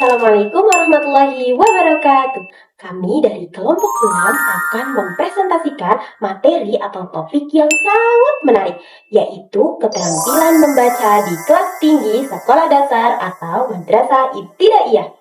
Assalamualaikum warahmatullahi wabarakatuh. Kami dari kelompok 6 akan mempresentasikan materi atau topik yang sangat menarik, yaitu keterampilan membaca di kelas tinggi sekolah dasar atau madrasah ibtidaiyah.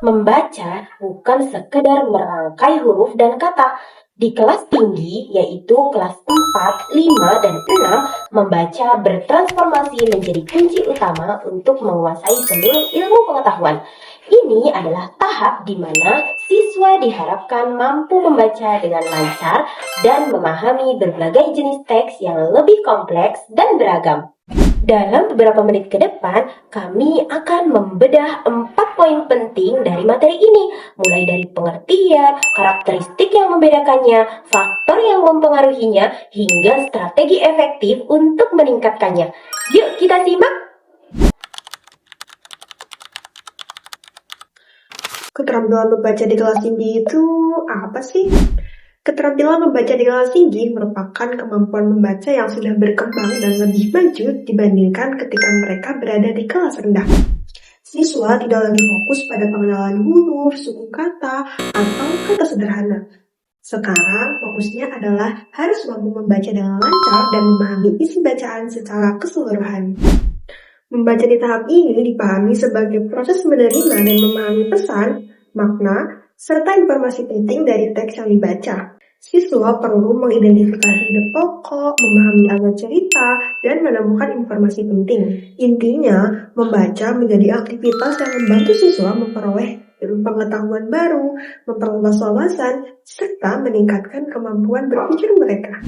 Membaca bukan sekedar merangkai huruf dan kata. Di kelas tinggi, yaitu kelas 4, 5, dan 6, membaca bertransformasi menjadi kunci utama untuk menguasai seluruh ilmu pengetahuan. Ini adalah tahap di mana siswa diharapkan mampu membaca dengan lancar dan memahami berbagai jenis teks yang lebih kompleks dan beragam. Dalam beberapa menit ke depan, kami akan membedah 4 poin penting dari materi ini, mulai dari pengertian, karakteristik yang membedakannya, faktor yang mempengaruhinya, hingga strategi efektif untuk meningkatkannya. Yuk kita simak! Keterampilan membaca di kelas tinggi itu apa sih? Keterampilan membaca di kelas tinggi merupakan kemampuan membaca yang sudah berkembang dan lebih maju dibandingkan ketika mereka berada di kelas rendah. Siswa tidak lagi fokus pada pengenalan huruf, suku kata, atau kata sederhana. Sekarang fokusnya adalah harus mampu membaca dengan lancar dan memahami isi bacaan secara keseluruhan. Membaca di tahap ini dipahami sebagai proses menerima dan memahami pesan, makna, serta informasi penting dari teks yang dibaca. Siswa perlu mengidentifikasi ide pokok, memahami alur cerita, dan menemukan informasi penting. Intinya, membaca menjadi aktivitas yang membantu siswa memperoleh ilmu pengetahuan baru, memperluas wawasan, serta meningkatkan kemampuan berpikir mereka.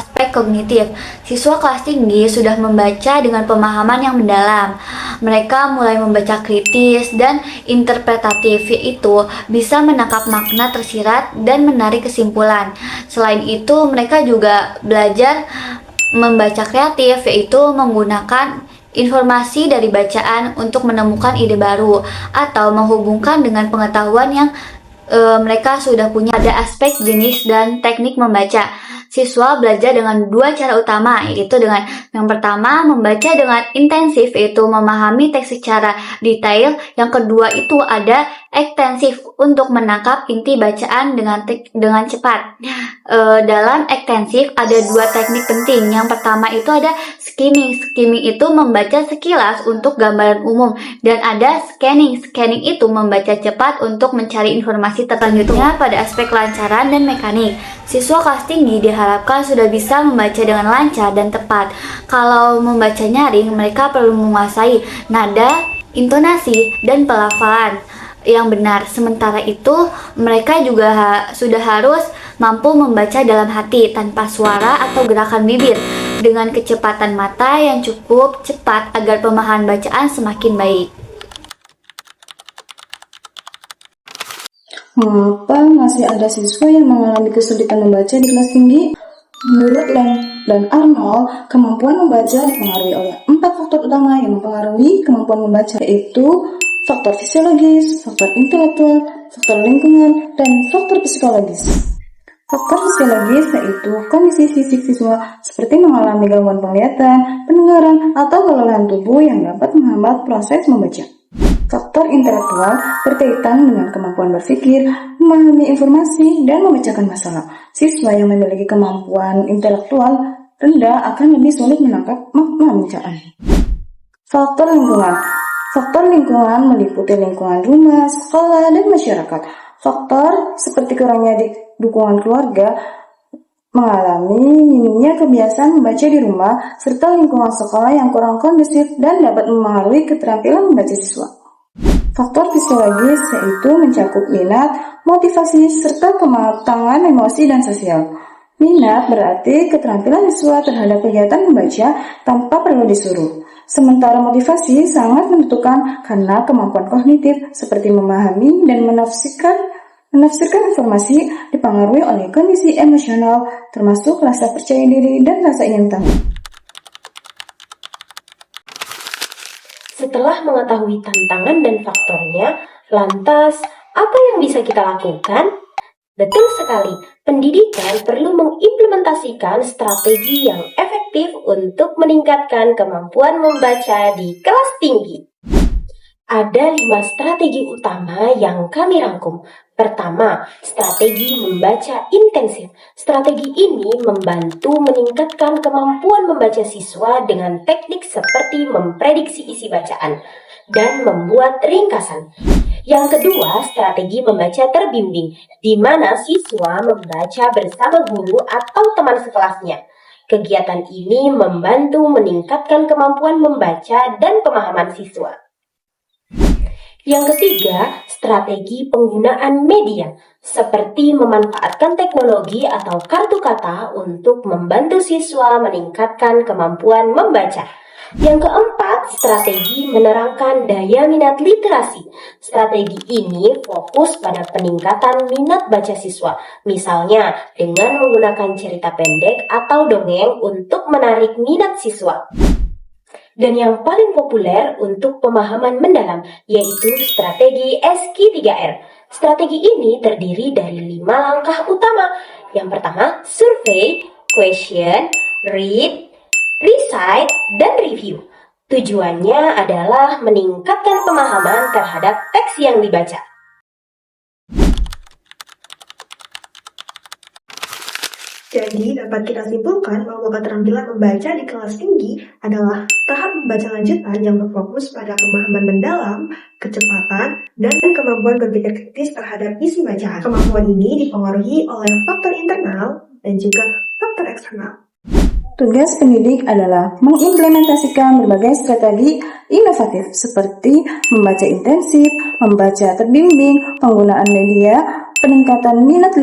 Aspek kognitif, siswa kelas tinggi sudah membaca dengan pemahaman yang mendalam. Mereka mulai membaca kritis dan interpretatif, yaitu bisa menangkap makna tersirat dan menarik kesimpulan. Selain itu, mereka juga belajar membaca kreatif, yaitu menggunakan informasi dari bacaan untuk menemukan ide baru atau menghubungkan dengan pengetahuan yang mereka sudah punya. Pada aspek jenis dan teknik membaca, siswa belajar dengan 2 cara utama, yaitu dengan yang pertama membaca dengan intensif, yaitu memahami teks secara detail. Yang kedua itu ada ekstensif, untuk menangkap inti bacaan dengan cepat. Dalam ekstensif ada 2 teknik penting. Yang pertama itu ada skimming. Skimming itu membaca sekilas untuk gambaran umum, dan ada scanning. Scanning itu membaca cepat untuk mencari informasi terselanjutnya. Pada aspek kelancaran dan mekanik, siswa kelas tinggi diharapkan sudah bisa membaca dengan lancar dan tepat. Kalau membaca nyaring, mereka perlu menguasai nada, intonasi, dan pelafalan yang benar. Sementara itu, mereka juga sudah harus mampu membaca dalam hati tanpa suara atau gerakan bibir, dengan kecepatan mata yang cukup cepat agar pemahaman bacaan semakin baik. Mengapa masih ada siswa yang mengalami kesulitan membaca di kelas tinggi? Menurut Lang dan Arnold, kemampuan membaca dipengaruhi oleh 4 faktor utama yang mempengaruhi kemampuan membaca, yaitu faktor fisiologis, faktor intelektual, faktor lingkungan, dan faktor psikologis. Faktor fisiologis yaitu kondisi fisik siswa seperti mengalami gangguan penglihatan, pendengaran, atau kelelahan tubuh yang dapat menghambat proses membaca. Faktor intelektual berkaitan dengan kemampuan berpikir, memahami informasi, dan memecahkan masalah. Siswa yang memiliki kemampuan intelektual rendah akan lebih sulit menangkap makna bacaan. Faktor lingkungan. Faktor lingkungan meliputi lingkungan rumah, sekolah, dan masyarakat. Faktor seperti kurangnya dukungan keluarga, mengalami minimnya kebiasaan membaca di rumah, serta lingkungan sekolah yang kurang kondusif dan dapat mempengaruhi keterampilan membaca siswa. Faktor fisiologis yaitu mencakup minat, motivasi, serta kematangan emosi dan sosial. Minat berarti keterampilan siswa terhadap kegiatan membaca tanpa perlu disuruh. Sementara motivasi sangat menentukan karena kemampuan kognitif seperti memahami dan menafsirkan informasi dipengaruhi oleh kondisi emosional, termasuk rasa percaya diri dan rasa ingin tahu. Setelah mengetahui tantangan dan faktornya, lantas apa yang bisa kita lakukan? Betul sekali, pendidikan perlu mengimplementasikan strategi yang efektif efektif untuk meningkatkan kemampuan membaca di kelas tinggi. Ada 5 strategi utama yang kami rangkum. Pertama, strategi membaca intensif. Strategi ini membantu meningkatkan kemampuan membaca siswa dengan teknik seperti memprediksi isi bacaan dan membuat ringkasan. Yang kedua, strategi membaca terbimbing, di mana siswa membaca bersama guru atau teman sekelasnya. Kegiatan ini membantu meningkatkan kemampuan membaca dan pemahaman siswa. Yang ketiga, strategi penggunaan media, seperti memanfaatkan teknologi atau kartu kata untuk membantu siswa meningkatkan kemampuan membaca. Yang keempat, strategi menerangkan daya minat literasi. Strategi ini fokus pada peningkatan minat baca siswa, misalnya dengan menggunakan cerita pendek atau dongeng untuk menarik minat siswa. Dan yang paling populer untuk pemahaman mendalam, yaitu strategi SQ3R. Strategi ini terdiri dari 5 langkah utama. Yang pertama, survey, question, read, recite, dan review. Tujuannya adalah meningkatkan pemahaman terhadap teks yang dibaca. Jadi dapat kita simpulkan bahwa keterampilan membaca di kelas tinggi adalah tahap membaca lanjutan yang berfokus pada pemahaman mendalam, kecepatan, dan kemampuan berpikir kritis terhadap isi bacaan. Kemampuan ini dipengaruhi oleh faktor internal dan juga faktor eksternal. Tugas pendidik adalah mengimplementasikan berbagai strategi inovatif seperti membaca intensif, membaca terbimbing, penggunaan media, peningkatan minat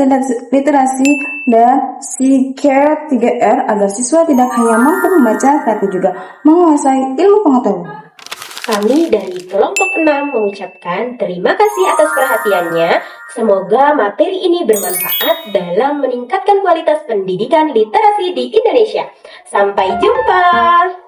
literasi, dan SQ3R agar siswa tidak hanya mampu membaca tapi juga menguasai ilmu pengetahuan. Kami dari kelompok 6 mengucapkan terima kasih atas perhatiannya. Semoga materi ini bermanfaat dalam meningkatkan kualitas pendidikan literasi di Indonesia. Sampai jumpa!